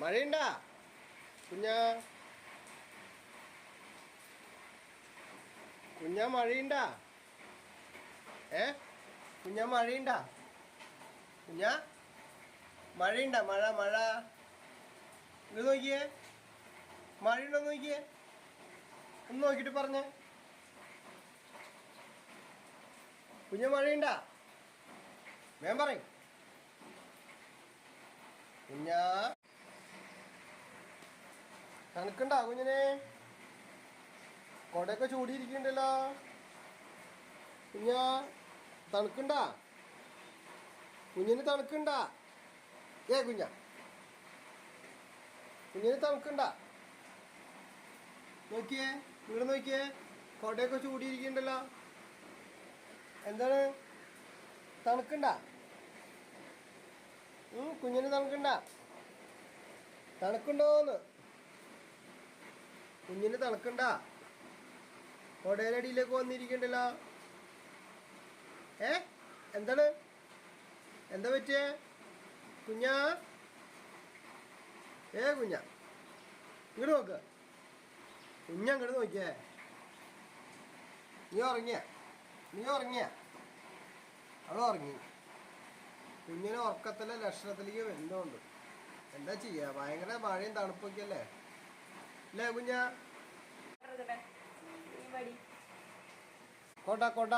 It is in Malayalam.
മഴയുണ്ടാ കുഞ്ഞാ? കുഞ്ഞാ മഴയുണ്ടാ? കുഞ്ഞാ മഴയുണ്ടാ? കുഞ്ഞാ മഴയുണ്ടാ? മഴ മഴ ഇത് നോക്കിയേ, മഴയുണ്ടോ നോക്കിയേ, ഒന്ന് നോക്കിയിട്ട് പറഞ്ഞേ. കുഞ്ഞാ മഴയുണ്ടാ? വേഗം പറയും. കുഞ്ഞാ തണുക്കണ്ടാ കുഞ്ഞിനെ? കൊടയൊക്കെ ചൂടിയിരിക്കണ്ടല്ലോ. കുഞ്ഞാ തണുക്കണ്ടാ? കുഞ്ഞിന് തണുക്കണ്ടാ? കുഞ്ഞാ കുഞ്ഞിന് തണുക്കണ്ടാ? നോക്കിയേ, ഇവിടെ നോക്കിയേ, കൊടയൊക്കെ ചൂടിയിരിക്കണ്ടല്ലോ. എന്താണ് തണുക്കണ്ടാ? കുഞ്ഞിന് തണുക്കണ്ടാ? തണുക്കുണ്ടോന്ന്? കുഞ്ഞിന് തണുക്കണ്ടാ? കൊടയുടെ അടിയിലേക്ക് വന്നിരിക്കണ്ടല്ലോ. എന്താണ്? എന്താ പറ്റിയേ കുഞ്ഞാ? കുഞ്ഞാ ഇങ്ങോട്ട് നോക്ക്. കുഞ്ഞ അങ്ങോട്ട് നോക്കിയേ. നീ ഉറങ്ങിയ അവൾ ഉറങ്ങി. കുഞ്ഞിനെ ഉറക്കത്തിലെ ലക്ഷണത്തിലേക്ക് വരുന്നുണ്ട്. എന്താ ചെയ്യാ, ഭയങ്കര മഴയും തണുപ്പൊക്കെ അല്ലേ കുഞ്ഞാ? കൊട കൊട